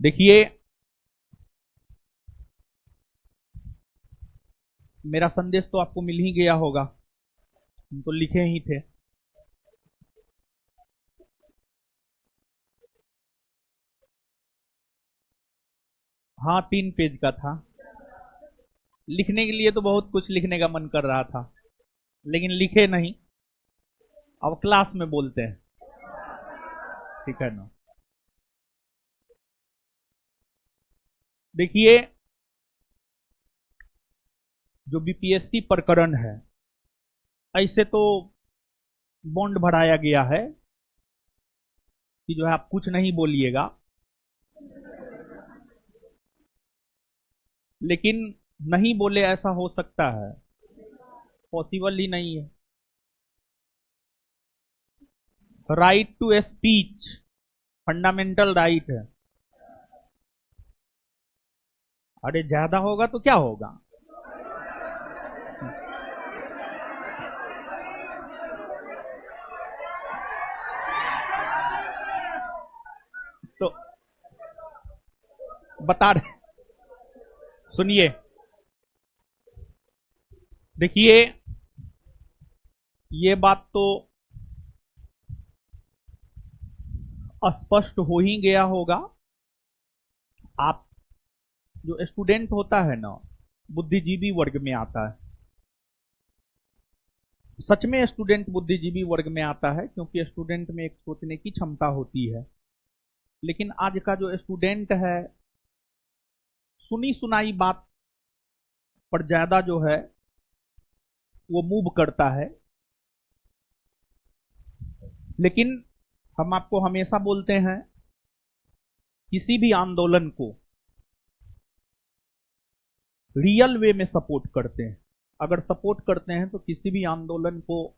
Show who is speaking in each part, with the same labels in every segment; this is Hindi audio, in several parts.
Speaker 1: देखिए, मेरा संदेश तो आपको मिल ही गया होगा, हम तो लिखे ही थे। हाँ, 3 पेज का था। लिखने के लिए तो बहुत कुछ लिखने का मन कर रहा था, लेकिन लिखे नहीं। अब क्लास में बोलते हैं, ठीक है ना। देखिए, जो बीपीएससी प्रकरण है, ऐसे तो बॉन्ड भराया गया है कि जो है आप कुछ नहीं बोलिएगा, लेकिन नहीं बोले ऐसा हो सकता है? पॉसिबल ही नहीं है। Right to speech fundamental right है। अरे ज्यादा होगा तो क्या होगा? तो बता रहे, सुनिए, देखिए, ये बात तो स्पष्ट हो ही गया होगा। आप, जो स्टूडेंट होता है ना, बुद्धिजीवी वर्ग में आता है। सच में स्टूडेंट बुद्धिजीवी वर्ग में आता है, क्योंकि स्टूडेंट में एक सोचने की क्षमता होती है। लेकिन आज का जो स्टूडेंट है, सुनी सुनाई बात पर ज्यादा जो है वो मूव करता है। लेकिन हम आपको हमेशा बोलते हैं, किसी भी आंदोलन को रियल वे में सपोर्ट करते हैं। अगर सपोर्ट करते हैं तो किसी भी आंदोलन को,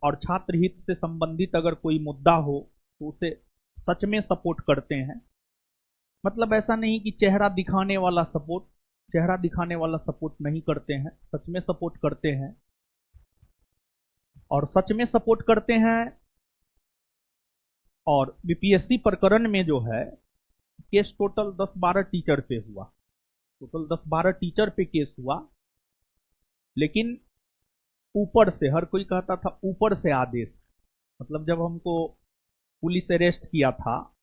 Speaker 1: और छात्र हित से संबंधित अगर कोई मुद्दा हो तो उसे सच में सपोर्ट करते हैं। मतलब ऐसा नहीं कि चेहरा दिखाने वाला सपोर्ट नहीं करते हैं, सच में सपोर्ट करते हैं। और सच में सपोर्ट करते हैं। और बीपीएससी प्रकरण में जो है, केस टोटल 10-12 टीचर पे हुआ। टोटल 10-12 टीचर पे केस हुआ। लेकिन ऊपर से हर कोई कहता था ऊपर से आदेश। मतलब जब हमको पुलिस अरेस्ट किया था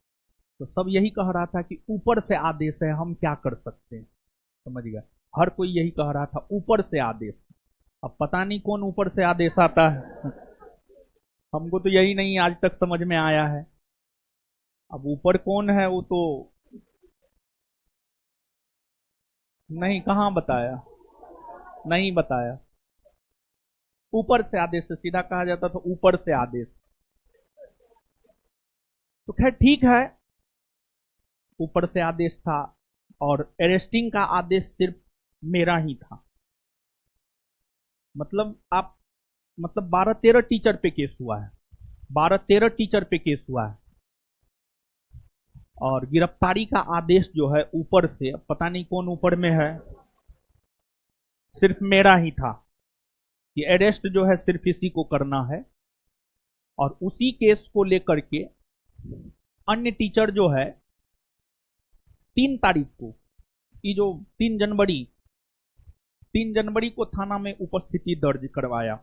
Speaker 1: तो सब यही कह रहा था कि ऊपर से आदेश है, हम क्या कर सकते हैं। समझ गया? हर कोई यही कह रहा था ऊपर से आदेश। अब पता नहीं कौन ऊपर से आदेश आता है। हमको तो यही नहीं आज तक समझ में आया है। अब ऊपर कौन है वो तो नहीं, कहाँ बताया, नहीं बताया। ऊपर से आदेश से सीधा कहा जाता था ऊपर से आदेश। तो खैर ठीक है, ऊपर से आदेश था। और अरेस्टिंग का आदेश सिर्फ मेरा ही था। मतलब आप, मतलब 12-13 टीचर पे केस हुआ है। 12-13 टीचर पे केस हुआ है। और गिरफ्तारी का आदेश जो है ऊपर से, अब पता नहीं कौन ऊपर में है, सिर्फ मेरा ही था कि अरेस्ट जो है सिर्फ इसी को करना है। और उसी केस को लेकर के अन्य टीचर जो है 3 तारीख को, ये जो 3 जनवरी को थाना में उपस्थिति दर्ज करवाया,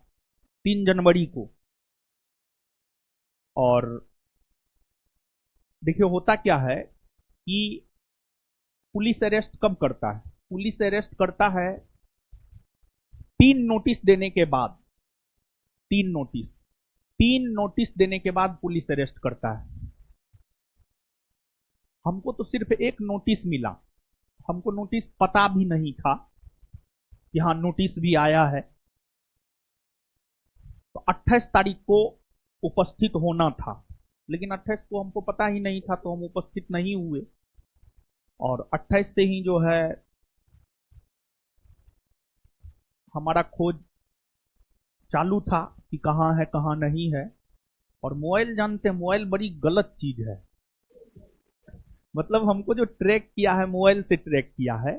Speaker 1: 3 जनवरी को। और देखिए होता क्या है कि पुलिस अरेस्ट कब करता है? पुलिस अरेस्ट करता है 3 नोटिस देने के बाद। 3 नोटिस देने के बाद पुलिस अरेस्ट करता है। हमको तो सिर्फ एक नोटिस मिला। हमको नोटिस पता भी नहीं था कि हाँ नोटिस भी आया है। तो 28 तारीख को उपस्थित होना था, लेकिन 28 को हमको पता ही नहीं था, तो हम उपस्थित नहीं हुए। और 28 से ही जो है हमारा खोज चालू था कि कहाँ है कहाँ नहीं है। और मोबाइल, जानते हैं मोबाइल बड़ी गलत चीज है। मतलब हमको जो ट्रैक किया है, मोबाइल से ट्रैक किया है,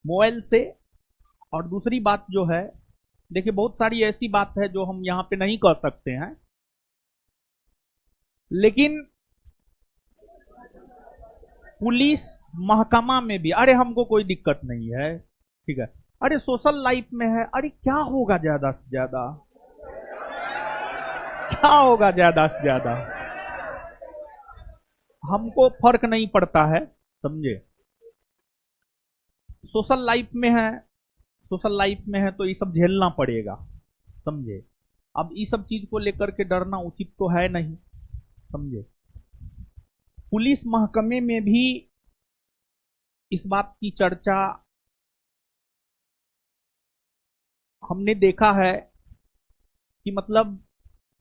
Speaker 1: मोबाइल से। और दूसरी बात जो है, देखिए बहुत सारी ऐसी बात है जो हम यहां पे नहीं कर सकते हैं, लेकिन पुलिस महकमा में भी, अरे हमको कोई दिक्कत नहीं है, ठीक है, अरे सोशल लाइफ में है, अरे क्या होगा ज्यादा से ज्यादा, क्या होगा ज्यादा से ज्यादा, हमको फर्क नहीं पड़ता है, समझे। सोशल लाइफ में है, सोशल लाइफ में है तो ये सब झेलना पड़ेगा, समझे। अब ये सब चीज को लेकर के डरना उचित तो है नहीं, समझे। पुलिस महकमे में भी इस बात की चर्चा हमने देखा है कि मतलब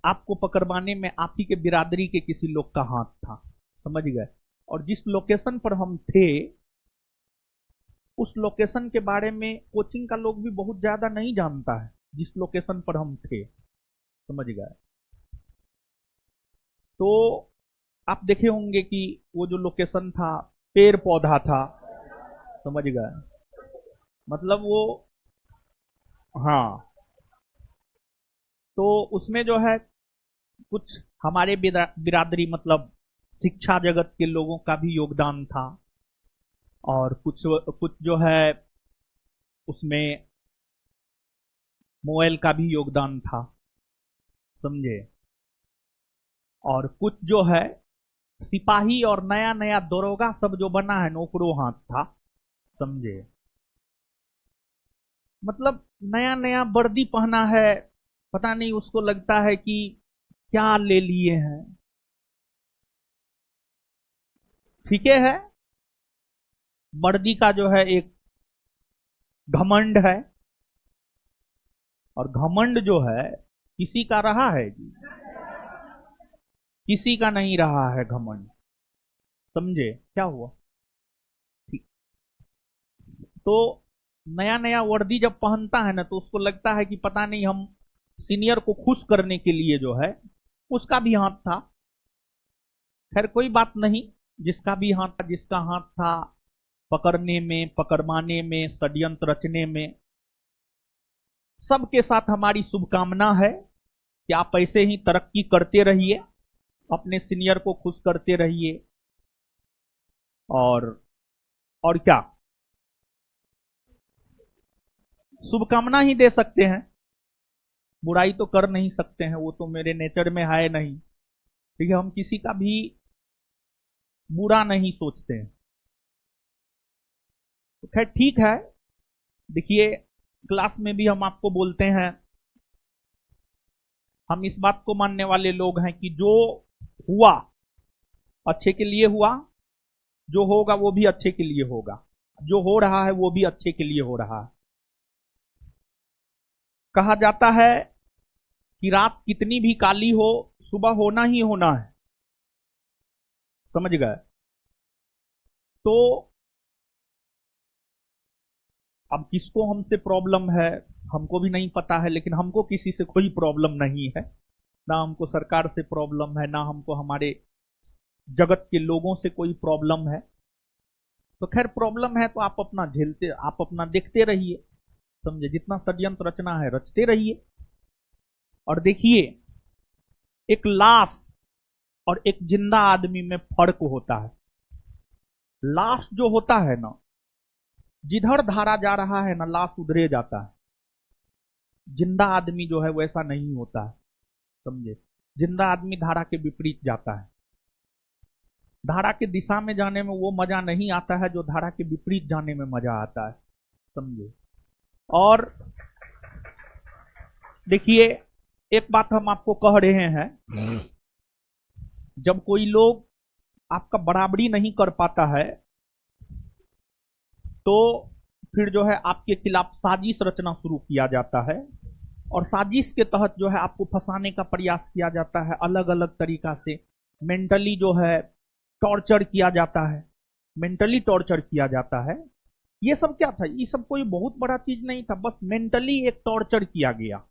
Speaker 1: आपको पकड़वाने में आप ही के बिरादरी के किसी लोग का हाथ था, समझ गए। और जिस लोकेशन पर हम थे उस लोकेशन के बारे में कोचिंग का लोग भी बहुत ज्यादा नहीं जानता है, जिस लोकेशन पर हम थे, समझ गए। तो आप देखे होंगे कि वो जो लोकेशन था पेड़ पौधा था, समझ गए, मतलब वो, हाँ, तो उसमें जो है कुछ हमारे बिरादरी मतलब शिक्षा जगत के लोगों का भी योगदान था, और कुछ कुछ जो है उसमें मोएल का भी योगदान था, समझे। और कुछ जो है सिपाही और नया नया दरोगा सब जो बना है नौकरो हाथ था, समझे। मतलब नया नया वर्दी पहना है, पता नहीं उसको लगता है कि क्या ले लिए हैं, ठीक है। वर्दी का जो है एक घमंड है, और घमंड जो है किसी का रहा है जी, किसी का नहीं रहा है घमंड, समझे क्या हुआ, ठीक। तो नया नया वर्दी जब पहनता है ना तो उसको लगता है कि पता नहीं हम सीनियर को खुश करने के लिए जो है, उसका भी हाथ था। खैर कोई बात नहीं, जिसका भी हाथ था, जिसका हाथ था पकड़ने में, पकड़वाने में, षड्यंत्र रचने में, सबके साथ हमारी शुभकामना है कि आप ऐसे ही तरक्की करते रहिए, अपने सीनियर को खुश करते रहिए, और क्या, शुभकामना ही दे सकते हैं, बुराई तो कर नहीं सकते हैं, वो तो मेरे नेचर में है नहीं, ठीक है। हम किसी का भी बुरा नहीं सोचते हैं, तो खैर ठीक है। देखिए क्लास में भी हम आपको बोलते हैं, हम इस बात को मानने वाले लोग हैं कि जो हुआ अच्छे के लिए हुआ, जो होगा वो भी अच्छे के लिए होगा, जो हो रहा है वो भी अच्छे के लिए हो रहा है। कहा जाता है कि रात कितनी भी काली हो सुबह होना ही होना है, समझ गए। तो अब किसको हमसे प्रॉब्लम है हमको भी नहीं पता है, लेकिन हमको किसी से कोई प्रॉब्लम नहीं है, ना हमको सरकार से प्रॉब्लम है, ना हमको हमारे जगत के लोगों से कोई प्रॉब्लम है। तो खैर प्रॉब्लम है तो आप अपना झेलते, आप अपना देखते रहिए, समझे, जितना षड्यंत्र रचना है रचते रहिए। और देखिए एक लाश और एक जिंदा आदमी में फर्क होता है। लाश जो होता है ना, जिधर धारा जा रहा है ना लाश उधरे जाता है, जिंदा आदमी जो है वैसा नहीं होता है, समझे। जिंदा आदमी धारा के विपरीत जाता है, धारा के दिशा में जाने में वो मजा नहीं आता है जो धारा के विपरीत जाने में मजा आता है, समझे। और देखिए एक बात हम आपको कह रहे हैं, जब कोई लोग आपका बराबरी नहीं कर पाता है तो फिर जो है आपके खिलाफ साजिश रचना शुरू किया जाता है, और साजिश के तहत जो है आपको फंसाने का प्रयास किया जाता है, अलग अलग तरीका से मेंटली जो है टॉर्चर किया जाता है, मेंटली टॉर्चर किया जाता है। ये सब क्या था, ये सब कोई बहुत बड़ा चीज नहीं था, बस मेंटली एक टॉर्चर किया गया,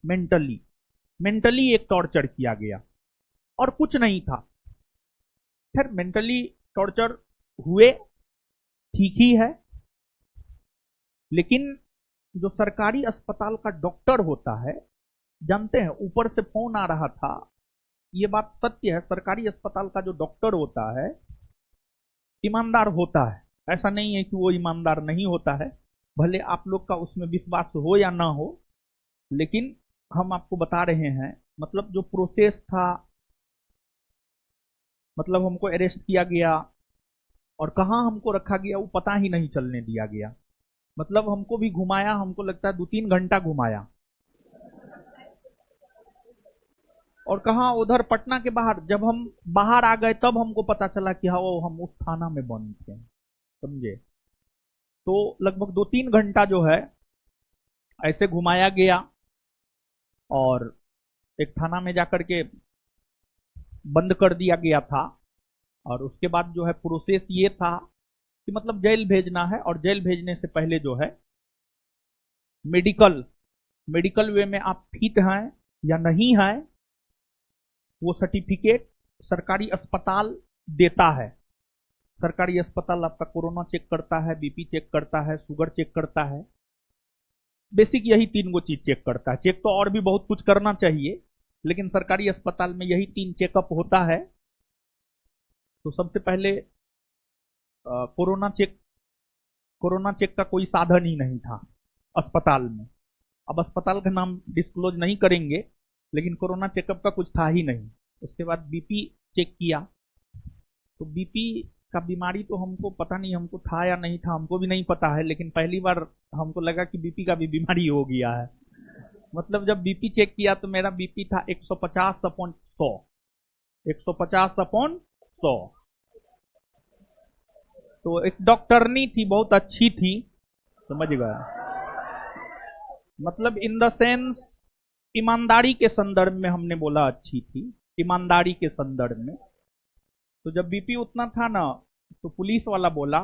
Speaker 1: मेंटली मेंटली एक टॉर्चर किया गया और कुछ नहीं था। फिर मेंटली टॉर्चर हुए, ठीक ही है, लेकिन जो सरकारी अस्पताल का डॉक्टर होता है, जानते हैं ऊपर से फोन आ रहा था, ये बात सत्य है, सरकारी अस्पताल का जो डॉक्टर होता है ईमानदार होता है, ऐसा नहीं है कि वो ईमानदार नहीं होता है, भले आप लोग का उसमें विश्वास हो या ना हो, लेकिन हम आपको बता रहे हैं मतलब जो प्रोसेस था, मतलब हमको अरेस्ट किया गया और कहाँ हमको रखा गया वो पता ही नहीं चलने दिया गया। मतलब हमको भी घुमाया, हमको लगता है 2-3 घंटा घुमाया, और कहाँ उधर पटना के बाहर, जब हम बाहर आ गए तब हमको पता चला कि हाँ वो हम उस थाना में बंद थे, समझे। तो लगभग 2-3 घंटा जो है ऐसे घुमाया गया और एक थाना में जाकर के बंद कर दिया गया था। और उसके बाद जो है प्रोसेस ये था कि मतलब जेल भेजना है, और जेल भेजने से पहले जो है मेडिकल मेडिकल वे में आप फिट हैं या नहीं हैं वो सर्टिफिकेट सरकारी अस्पताल देता है। सरकारी अस्पताल आपका कोरोना चेक करता है, बीपी चेक करता है, शुगर चेक करता है, बेसिक यही 3 गो चीज चेक करता है। चेक तो और भी बहुत कुछ करना चाहिए, लेकिन सरकारी अस्पताल में यही 3 चेकअप होता है। तो सबसे पहले कोरोना चेक का कोई साधन ही नहीं था अस्पताल में। अब अस्पताल का नाम डिस्क्लोज नहीं करेंगे, लेकिन कोरोना चेकअप का कुछ था ही नहीं। उसके बाद बीपी चेक किया, तो बीपी का बीमारी तो हमको पता नहीं, हमको था या नहीं था हमको भी नहीं पता है, लेकिन पहली बार हमको लगा कि बीपी का भी बीमारी हो गया है। मतलब जब बीपी चेक किया तो मेरा बीपी था 150/100, 150/100। तो एक डॉक्टरनी थी, बहुत अच्छी थी, समझ गया, मतलब इन द सेंस ईमानदारी के संदर्भ में हमने बोला अच्छी थी, ईमानदारी के संदर्भ में। तो जब बीपी उतना था ना, तो पुलिस वाला बोला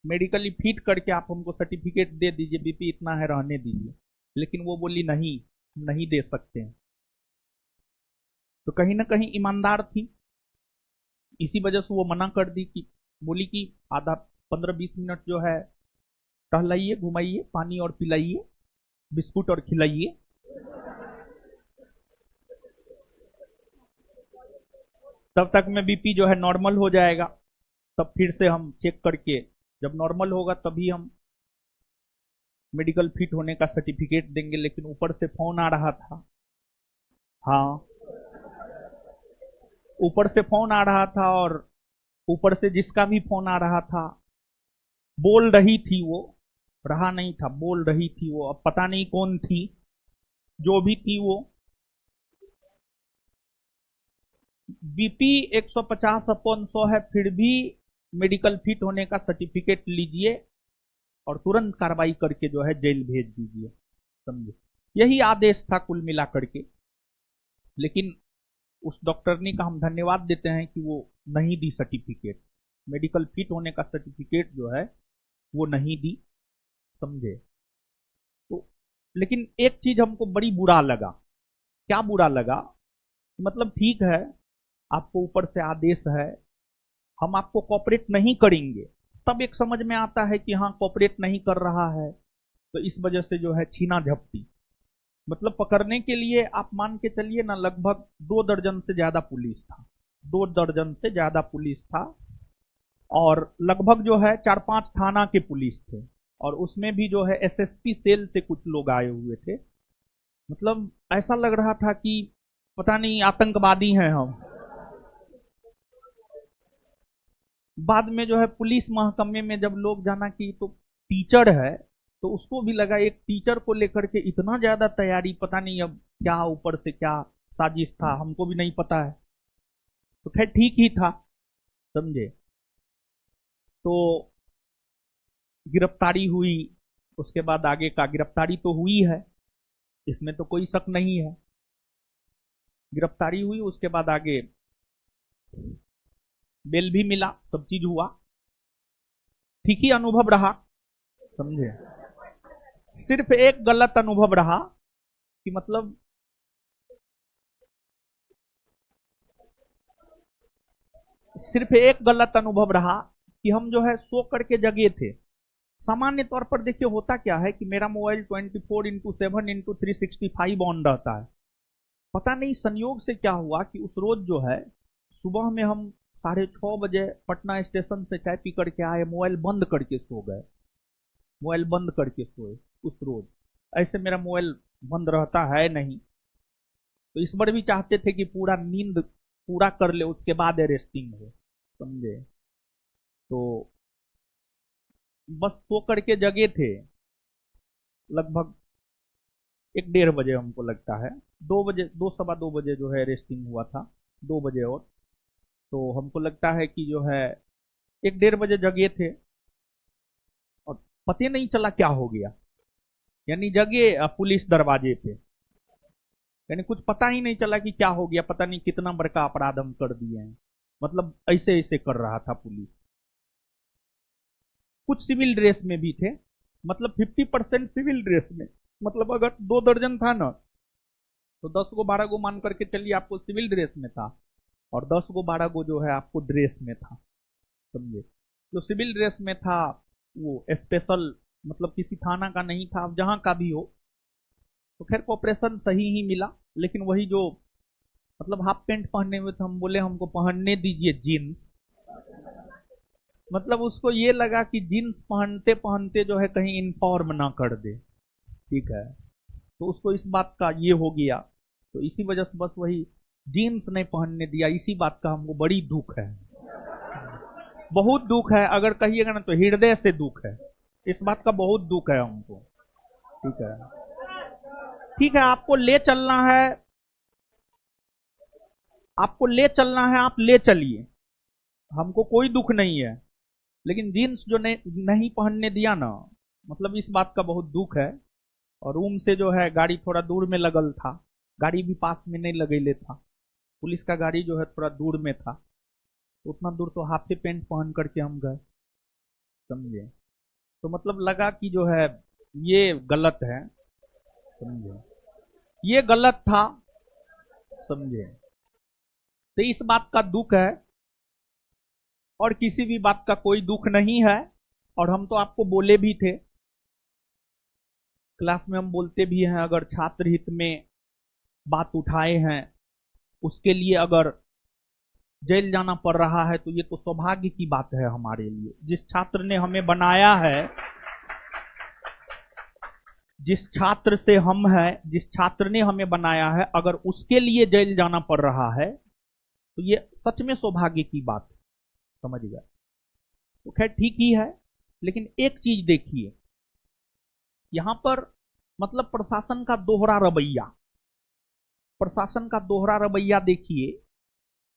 Speaker 1: मेडिकली फिट करके आप हमको सर्टिफिकेट दे दीजिए, बीपी इतना है रहने दीजिए, लेकिन वो बोली नहीं, नहीं दे सकते हैं। तो कहीं ना कहीं ईमानदार थी, इसी वजह से वो मना कर दी, कि बोली कि आधा 15-20 मिनट जो है टहलाइए, घुमाइए, पानी और पिलाइए, बिस्कुट और खिलाइए, तब तक में बीपी जो है नॉर्मल हो जाएगा। तब फिर से हम चेक करके जब नॉर्मल होगा तभी हम मेडिकल फिट होने का सर्टिफिकेट देंगे। लेकिन ऊपर से फोन आ रहा था, हाँ ऊपर से फोन आ रहा था, और ऊपर से जिसका भी फोन आ रहा था बोल रही थी, वो रहा नहीं था, बोल रही थी वो, अब पता नहीं कौन थी, जो भी थी वो, बीपी 150/100 है, फिर भी मेडिकल फिट होने का सर्टिफिकेट लीजिए और तुरंत कार्रवाई करके जो है जेल भेज दीजिए, समझे। यही आदेश था कुल मिलाकर के। लेकिन उस डॉक्टरनी का हम धन्यवाद देते हैं कि वो नहीं दी सर्टिफिकेट, मेडिकल फिट होने का सर्टिफिकेट जो है वो नहीं दी, समझे। तो लेकिन एक चीज हमको बड़ी बुरा लगा। क्या बुरा लगा? मतलब ठीक है, आपको ऊपर से आदेश है, हम आपको कॉपरेट नहीं करेंगे, तब एक समझ में आता है कि हाँ कॉपरेट नहीं कर रहा है, तो इस वजह से जो है छीना झपटी, मतलब पकड़ने के लिए आप मान के चलिए ना, लगभग 2 दर्जन से ज्यादा पुलिस था, 2 दर्जन से ज्यादा पुलिस था, और लगभग जो है 4-5 थाना के पुलिस थे, और उसमें भी जो है एसएसपी सेल से कुछ लोग आए हुए थे। मतलब ऐसा लग रहा था कि पता नहीं आतंकवादी हैं हम। बाद में जो है पुलिस महकमे में जब लोग जाना कि तो टीचर है, तो उसको भी लगा एक टीचर को लेकर के इतना ज्यादा तैयारी, पता नहीं अब क्या ऊपर से क्या साजिश था, हमको भी नहीं पता है। तो खैर ठीक ही था, समझे। तो गिरफ्तारी हुई, उसके बाद आगे का गिरफ्तारी तो हुई है, इसमें तो कोई शक नहीं है, गिरफ्तारी हुई, उसके बाद आगे बेल भी मिला, सब चीज हुआ, ठीक ही अनुभव रहा, समझे। सिर्फ एक गलत अनुभव रहा कि मतलब सिर्फ एक गलत अनुभव रहा कि हम जो है सो करके जगे थे। सामान्य तौर पर देखिए होता क्या है कि मेरा मोबाइल 24x7x365 ऑन रहता है। पता नहीं संयोग से क्या हुआ कि उस रोज जो है सुबह में हम 6:30 बजे पटना स्टेशन से चाय पी करके आए, मोबाइल बंद करके सो गए, मोबाइल बंद करके सोए उस रोज। ऐसे मेरा मोबाइल बंद रहता है नहीं, तो इस बार भी चाहते थे कि पूरा नींद पूरा कर ले, उसके बाद अरेस्टिंग हो, समझे। तो बस सो करके जगे थे लगभग 1-1:30 बजे, हमको लगता है 2 बजे, 2 सवा 2 बजे जो है अरेस्टिंग हुआ था, 2 बजे। और तो हमको लगता है कि जो है 1-1:30 बजे जगे थे और पता नहीं चला क्या हो गया, यानी जगे पुलिस दरवाजे पे, यानी कुछ पता ही नहीं चला कि क्या हो गया, पता नहीं कितना बड़का अपराध हम कर दिए हैं। मतलब ऐसे ऐसे कर रहा था पुलिस। कुछ सिविल ड्रेस में भी थे, मतलब 50% सिविल ड्रेस में, मतलब अगर 2 दर्जन था ना, तो 10 गो 12 गो मान करके चलिए आपको सिविल ड्रेस में था, और 10 गो 12 गो जो है आपको ड्रेस में था, समझे। जो सिविल ड्रेस में था वो स्पेशल, मतलब किसी थाना का नहीं था, अब जहां का भी हो। तो खैर कोऑपरेशन सही ही मिला, लेकिन वही जो मतलब हाफ पैंट पहने हुए थे, हम बोले हमको पहनने दीजिए जीन्स। मतलब उसको ये लगा कि जीन्स पहनते पहनते जो है कहीं इन्फॉर्म ना कर दे, ठीक है। तो उसको इस बात का ये हो गया, तो इसी वजह से बस वही जीन्स नहीं पहनने दिया। इसी बात का हमको बड़ी दुख है, बहुत दुख है, अगर कहिएगा ना तो हृदय से दुख है, इस बात का बहुत दुख है हमको, ठीक है। ठीक है, आपको ले चलना है, आपको ले चलना है, आप ले चलिए, हमको कोई दुख नहीं है। लेकिन जीन्स जो नहीं पहनने दिया ना, मतलब इस बात का बहुत दुख है। और रूम से जो है गाड़ी थोड़ा दूर में लगल था, गाड़ी भी पास में नहीं लगेले था, पुलिस का गाड़ी जो है थोड़ा दूर में था, तो उतना दूर तो हाफ पैंट पहन करके हम गए, समझे। तो मतलब लगा कि जो है ये गलत है, समझे, ये गलत था, समझे। तो इस बात का दुख है, और किसी भी बात का कोई दुख नहीं है। और हम तो आपको बोले भी थे, क्लास में हम बोलते भी हैं, अगर छात्र हित में बात उठाए हैं, उसके लिए अगर जेल जाना पड़ रहा है तो ये तो सौभाग्य की बात है हमारे लिए। जिस छात्र ने हमें बनाया है, जिस छात्र से हम हैं, जिस छात्र ने हमें बनाया है, अगर उसके लिए जेल जाना पड़ रहा है तो ये सच में सौभाग्य की बात है, समझ गए। तो खैर ठीक ही है, लेकिन एक चीज देखिए, यहां पर मतलब प्रशासन का दोहरा रवैया, प्रशासन का दोहरा रवैया देखिए।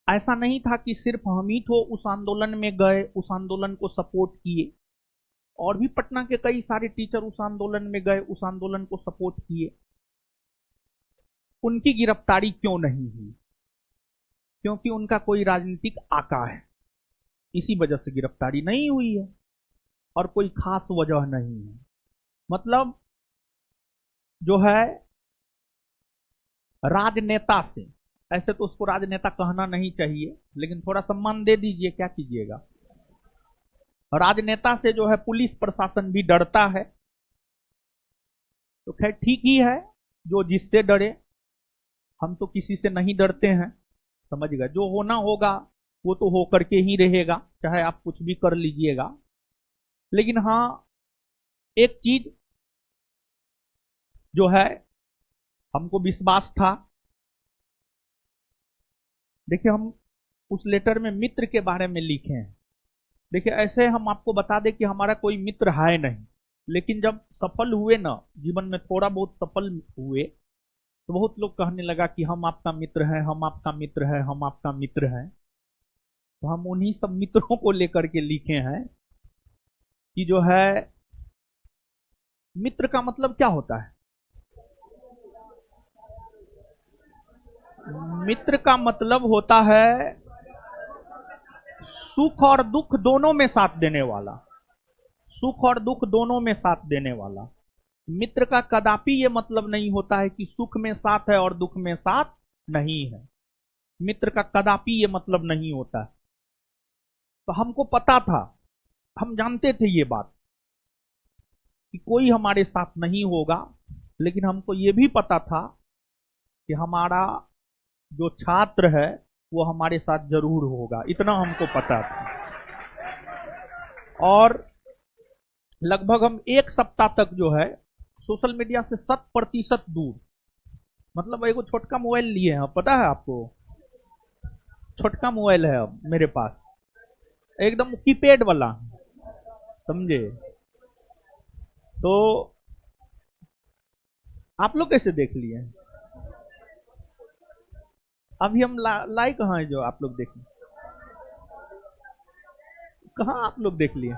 Speaker 1: ऐसा नहीं था कि सिर्फ हम ही तो उस आंदोलन में गए, उस आंदोलन को सपोर्ट किए, और भी पटना के कई सारे टीचर उस आंदोलन में गए, उस आंदोलन को सपोर्ट किए। उनकी गिरफ्तारी क्यों नहीं हुई? क्योंकि उनका कोई राजनीतिक आका है, इसी वजह से गिरफ्तारी नहीं हुई है, और कोई खास वजह नहीं है। मतलब जो है राजनेता से, ऐसे तो उसको राजनेता कहना नहीं चाहिए, लेकिन थोड़ा सम्मान दे दीजिए, क्या कीजिएगा। राजनेता से जो है पुलिस प्रशासन भी डरता है। तो खैर ठीक ही है, जो जिससे डरे, हम तो किसी से नहीं डरते हैं, समझ गए। जो होना होगा वो तो होकर के ही रहेगा, चाहे आप कुछ भी कर लीजिएगा। लेकिन हाँ, एक चीज जो है हमको विश्वास था, देखिए हम उस लेटर में मित्र के बारे में लिखे हैं। देखिए ऐसे हम आपको बता दें कि हमारा कोई मित्र है नहीं, लेकिन जब सफल हुए ना जीवन में, थोड़ा बहुत सफल हुए, तो बहुत लोग कहने लगा कि हम आपका मित्र हैं, हम आपका मित्र हैं, हम आपका मित्र हैं। तो हम उन्हीं सब मित्रों को लेकर के लिखे हैं कि जो है मित्र का मतलब क्या होता है। मित्र का मतलब होता है सुख और दुख दोनों में साथ देने वाला, सुख और दुख दोनों में साथ देने वाला। मित्र का कदापि ये मतलब नहीं होता है कि सुख में साथ है और दुख में साथ नहीं है, मित्र का कदापि ये मतलब नहीं होता है। तो हमको पता था, हम जानते थे ये बात कि कोई हमारे साथ नहीं होगा, लेकिन हमको ये भी पता था कि हमारा जो छात्र है वो हमारे साथ जरूर होगा, इतना हमको पता था। और लगभग हम 1 सप्ताह तक जो है सोशल मीडिया से 100% दूर। मतलब एगो छोटका मोबाइल लिए हैं, पता है आपको? छोटका मोबाइल है अब मेरे पास, एकदम कीपैड वाला, समझे? तो आप लोग कैसे देख लिए? अभी हम लाई कहाँ है जो आप लोग देख? कहाँ आप लोग देख लिए?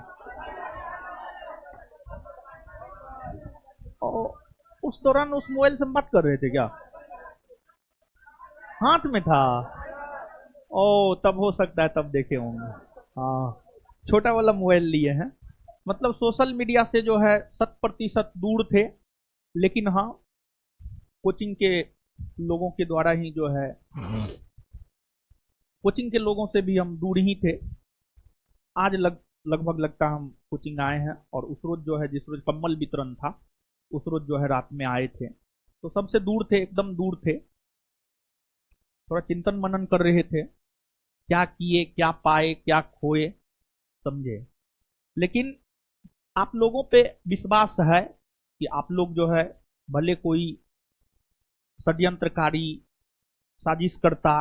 Speaker 1: और उस दौरान उस मोबाइल से हम बात कर रहे थे क्या? हाथ में था? ओ तब हो सकता है, तब देखे होंगे। हाँ, छोटा वाला मोबाइल लिए हैं। मतलब सोशल मीडिया से जो है 100% दूर थे, लेकिन हाँ कोचिंग के लोगों के द्वारा ही जो है, कोचिंग के लोगों से भी हम दूर ही थे। आज लगभग लगता हम कोचिंग आए हैं, और उस रोज जो है, जिस रोज कम्बल वितरण था, उस रोज जो है रात में आए थे, तो सबसे दूर थे, एकदम दूर थे। थोड़ा चिंतन मनन कर रहे थे, क्या किए, क्या पाए, क्या खोए, समझे? लेकिन आप लोगों पे विश्वास है कि आप लोग जो है, भले कोई षड्यंत्रकारी, साजिशकर्ता,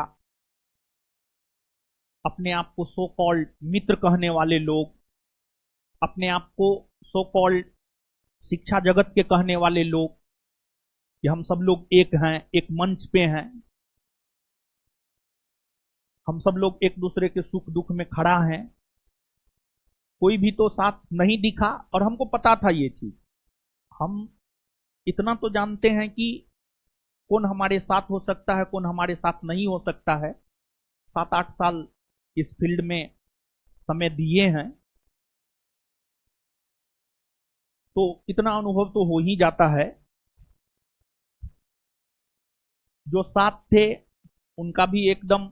Speaker 1: अपने आप को सो कॉल्ड मित्र कहने वाले लोग, अपने आप को सो कॉल्ड शिक्षा जगत के कहने वाले लोग, कि हम सब लोग एक हैं, एक मंच पे हैं, हम सब लोग एक दूसरे के सुख दुख में खड़ा हैं, कोई भी तो साथ नहीं दिखा। और हमको पता था ये चीज, हम इतना तो जानते हैं कि कौन हमारे साथ हो सकता है, कौन हमारे साथ नहीं हो सकता है। 7-8 साल इस फील्ड में समय दिए हैं, तो इतना अनुभव तो हो ही जाता है। जो साथ थे उनका भी एकदम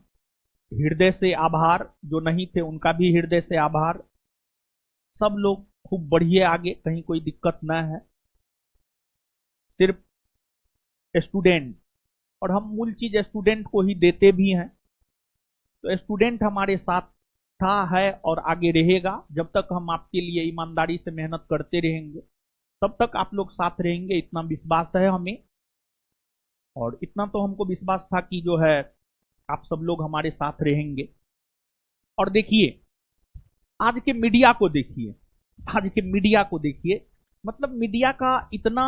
Speaker 1: हृदय से आभार, जो नहीं थे उनका भी हृदय से आभार। सब लोग खूब बढ़िए आगे, कहीं कोई दिक्कत ना है। सिर्फ स्टूडेंट, और हम मूल चीज स्टूडेंट को ही देते भी हैं, तो स्टूडेंट हमारे साथ था, है और आगे रहेगा। जब तक हम आपके लिए ईमानदारी से मेहनत करते रहेंगे, तब तक आप लोग साथ रहेंगे, इतना विश्वास है हमें। और इतना तो हमको विश्वास था कि जो है आप सब लोग हमारे साथ रहेंगे। और देखिए, आज के मीडिया को देखिए, आज के मीडिया को देखिए, मतलब मीडिया का इतना,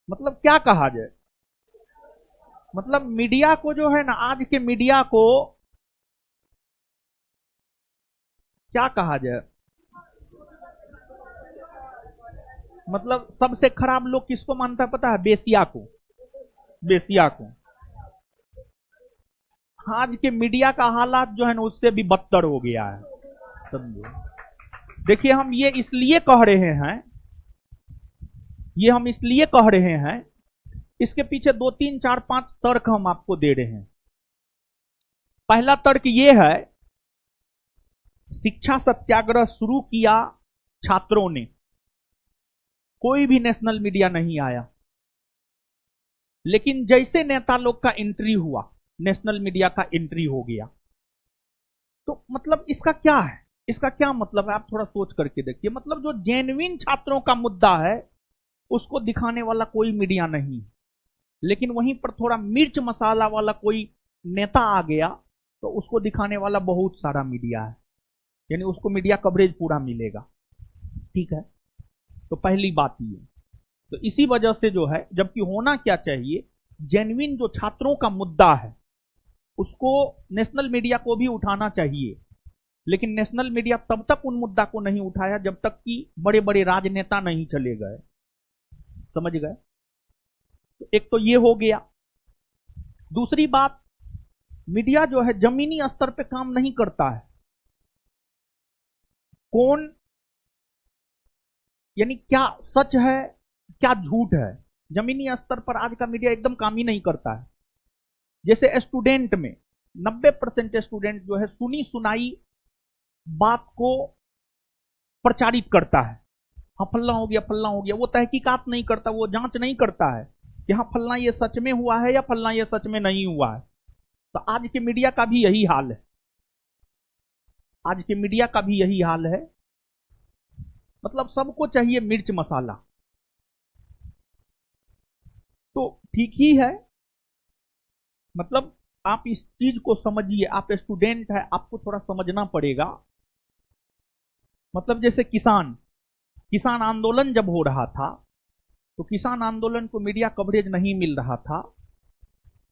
Speaker 1: मतलब क्या कहा जाए, मतलब मीडिया को जो है ना, आज के मीडिया को क्या कहा जाए, मतलब सबसे खराब लोग किसको मानता है पता है? बेसिया को, बेसिया को। आज के मीडिया का हालात जो है ना, उससे भी बदतर हो गया है, समझो। देखिए, हम ये इसलिए कह रहे हैं, ये हम इसलिए कह रहे हैं, इसके पीछे 2-3-4-5 तर्क हम आपको दे रहे हैं। पहला तर्क ये है, शिक्षा सत्याग्रह शुरू किया छात्रों ने, कोई भी नेशनल मीडिया नहीं आया। लेकिन जैसे नेता लोग का एंट्री हुआ, नेशनल मीडिया का एंट्री हो गया। तो मतलब इसका क्या है, इसका क्या मतलब है? आप थोड़ा सोच करके देखिए। मतलब जो जेन्युइन छात्रों का मुद्दा है, उसको दिखाने वाला कोई मीडिया नहीं, लेकिन वहीं पर थोड़ा मिर्च मसाला वाला कोई नेता आ गया, तो उसको दिखाने वाला बहुत सारा मीडिया है, यानी उसको मीडिया कवरेज पूरा मिलेगा। ठीक है, तो पहली बात ये। तो इसी वजह से जो है, जबकि होना क्या चाहिए, जेन्युइन जो छात्रों का मुद्दा है, उसको नेशनल मीडिया को भी उठाना चाहिए। लेकिन नेशनल मीडिया तब तक उन मुद्दा को नहीं उठाया जब तक कि बड़े बड़े राजनेता नहीं चले गए, समझ गए? तो एक तो ये हो गया। दूसरी बात, मीडिया जो है जमीनी स्तर पे काम नहीं करता है। कौन, यानी क्या सच है, क्या झूठ है, जमीनी स्तर पर आज का मीडिया एकदम काम ही नहीं करता है। जैसे स्टूडेंट में 90% स्टूडेंट जो है सुनी सुनाई बात को प्रचारित करता है। हाँ फल्ला हो गया, फल्ला हो गया, वो तहकीकात नहीं करता, वो जांच नहीं करता है। कि हाँ फलना ये सच में हुआ है या फलना ये सच में नहीं हुआ है। तो आज के मीडिया का भी यही हाल है, आज के मीडिया का भी यही हाल है। मतलब सबको चाहिए मिर्च मसाला। तो ठीक ही है, मतलब आप इस चीज को समझिए, आप स्टूडेंट है, आपको थोड़ा समझना पड़ेगा। मतलब जैसे किसान आंदोलन जब हो रहा था, तो किसान आंदोलन को मीडिया कवरेज नहीं मिल रहा था,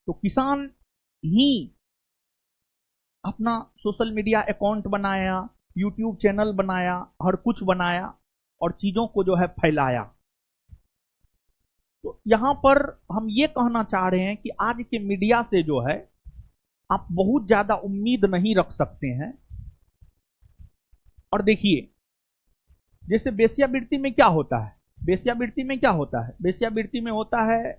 Speaker 1: तो किसान ही अपना सोशल मीडिया अकाउंट बनाया, यूट्यूब चैनल बनाया, हर कुछ बनाया और चीजों को जो है फैलाया। तो यहां पर हम ये कहना चाह रहे हैं कि आज के मीडिया से जो है आप बहुत ज्यादा उम्मीद नहीं रख सकते हैं। और देखिए, जैसे वेश्यावृत्ति में क्या होता है, वेश्यावृत्ति में क्या होता है, वेश्यावृत्ति में होता है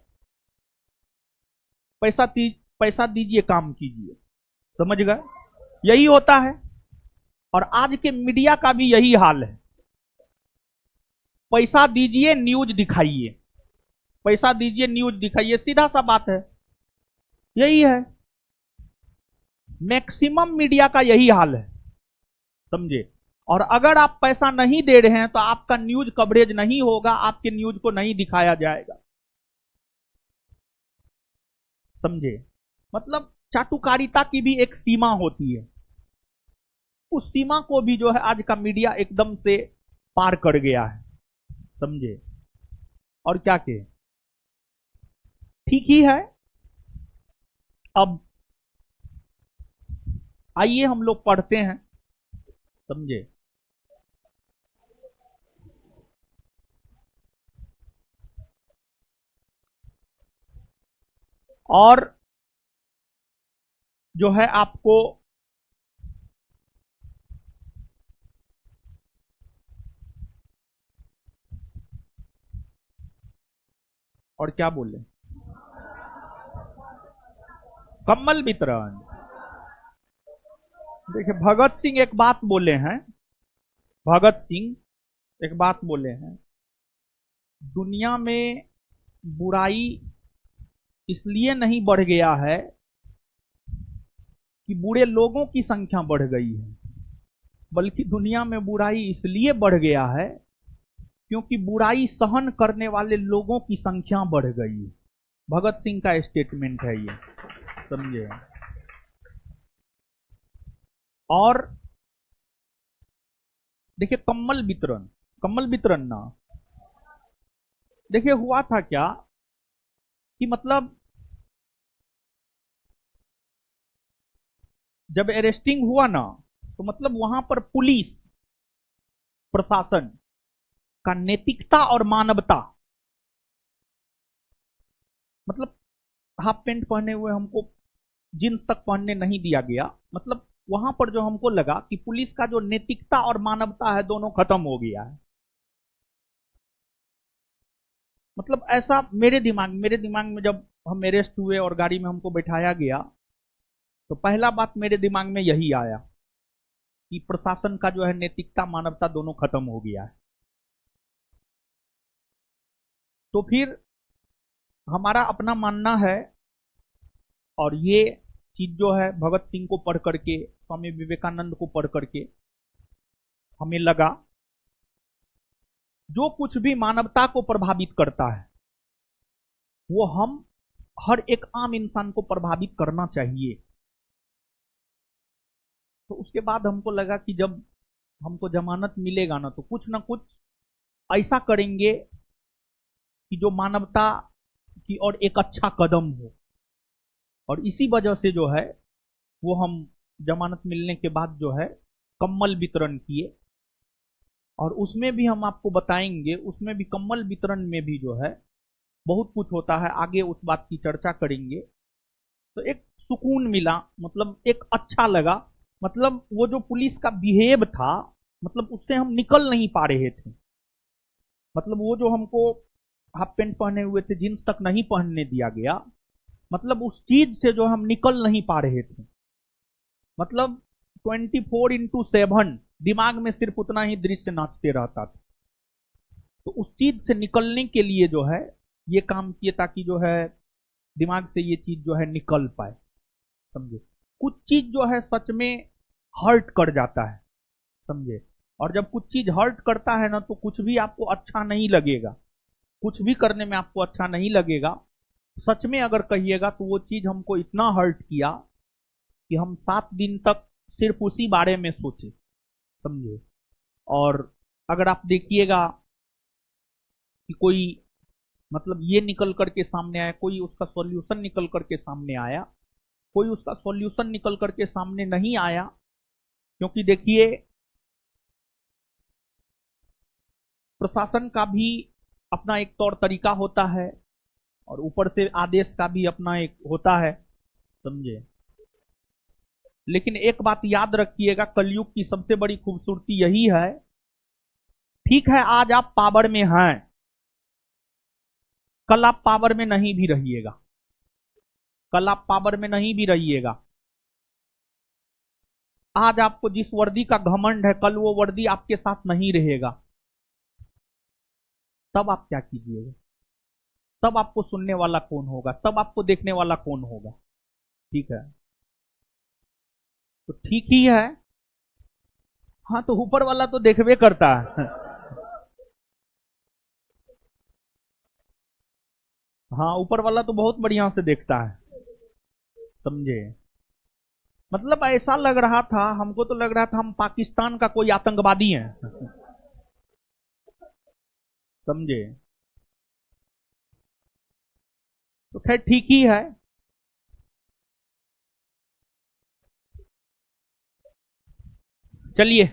Speaker 1: पैसा दीजिए काम कीजिए, समझ गए, यही होता है। और आज के मीडिया का भी यही हाल है, पैसा दीजिए न्यूज दिखाइए, पैसा दीजिए न्यूज दिखाइए, सीधा सा बात है, यही है। मैक्सिमम मीडिया का यही हाल है, समझे। और अगर आप पैसा नहीं दे रहे हैं तो आपका न्यूज कवरेज नहीं होगा, आपके न्यूज को नहीं दिखाया जाएगा, समझे। मतलब चाटुकारिता की भी एक सीमा होती है, उस सीमा को भी जो है आज का मीडिया एकदम से पार कर गया है, समझे। और क्या कहे, ठीक ही है। अब आइए हम लोग पढ़ते हैं, समझे। और जो है आपको और क्या बोले, कम्बल वितरण। देखिए भगत सिंह एक बात बोले हैं, भगत सिंह एक बात बोले हैं, दुनिया में बुराई इसलिए नहीं बढ़ गया है कि बुरे लोगों की संख्या बढ़ गई है, बल्कि दुनिया में बुराई इसलिए बढ़ गया है क्योंकि बुराई सहन करने वाले लोगों की संख्या बढ़ गई है। भगत सिंह का स्टेटमेंट है ये, समझे। और देखिए कम्बल वितरण ना, देखिए हुआ था क्या कि मतलब जब अरेस्टिंग हुआ ना, तो मतलब वहां पर पुलिस प्रशासन का नैतिकता और मानवता, मतलब हाफ पैंट पहने हुए हमको जींस तक पहनने नहीं दिया गया। मतलब वहां पर जो हमको लगा कि पुलिस का जो नैतिकता और मानवता है दोनों खत्म हो गया है। मतलब ऐसा मेरे दिमाग में जब हम अरेस्ट हुए और गाड़ी में हमको बैठाया गया, तो पहला बात मेरे दिमाग में यही आया कि प्रशासन का जो है नैतिकता मानवता दोनों खत्म हो गया है। तो फिर हमारा अपना मानना है, और ये चीज जो है भगत सिंह को पढ़ करके, स्वामी विवेकानंद को पढ़ करके हमें लगा, जो कुछ भी मानवता को प्रभावित करता है वो हम हर एक आम इंसान को प्रभावित करना चाहिए। तो उसके बाद हमको लगा कि जब हमको जमानत मिलेगा ना, तो कुछ ना कुछ ऐसा करेंगे कि जो मानवता की और एक अच्छा कदम हो। और इसी वजह से जो है वो हम जमानत मिलने के बाद जो है कम्बल वितरण किए, और उसमें भी हम आपको बताएंगे, उसमें भी कम्बल वितरण में भी जो है बहुत कुछ होता है, आगे उस बात की चर्चा करेंगे। तो एक सुकून मिला, मतलब एक अच्छा लगा। मतलब वो जो पुलिस का बिहेव था, मतलब उससे हम निकल नहीं पा रहे थे। मतलब वो जो हमको हाफ पैंट पहने हुए थे, जींस तक नहीं पहनने दिया गया, मतलब उस चीज से जो हम निकल नहीं पा रहे थे। मतलब 24/7 दिमाग में सिर्फ उतना ही दृश्य नाचते रहता था। तो उस चीज से निकलने के लिए जो है ये काम किए ताकि जो है दिमाग से ये चीज जो है निकल पाए। समझे? कुछ चीज जो है सच में हर्ट कर जाता है। समझे? और जब कुछ चीज हर्ट करता है ना, तो कुछ भी आपको अच्छा नहीं लगेगा, कुछ भी करने में आपको अच्छा नहीं लगेगा। सच में अगर कहिएगा तो वो चीज हमको इतना हर्ट किया कि हम 7 दिन तक सिर्फ उसी बारे में सोचे। समझे? और अगर आप देखिएगा कि कोई मतलब ये निकल करके सामने आया, कोई उसका सॉल्यूशन निकल करके सामने आया, कोई उसका सॉल्यूशन निकल करके सामने नहीं आया। क्योंकि देखिए, प्रशासन का भी अपना एक तौर तरीका होता है और ऊपर से आदेश का भी अपना एक होता है। समझे? लेकिन एक बात याद रखिएगा, कलयुग की सबसे बड़ी खूबसूरती यही है, ठीक है आज आप पावर में हैं, कल आप पावर में नहीं भी रहिएगा, कल आप पावर में नहीं भी रहिएगा। आज आपको जिस वर्दी का घमंड है, कल वो वर्दी आपके साथ नहीं रहेगा। तब आप क्या कीजिएगा? तब आपको सुनने वाला कौन होगा? तब आपको देखने वाला कौन होगा? ठीक है, तो ठीक ही है। हाँ, तो ऊपर वाला तो देखबे करता है। हाँ, ऊपर वाला तो बहुत बढ़िया से देखता है। समझे? मतलब ऐसा लग रहा था, हमको तो लग रहा था हम पाकिस्तान का कोई आतंकवादी है। समझे? तो खैर ठीक ही है। चलिए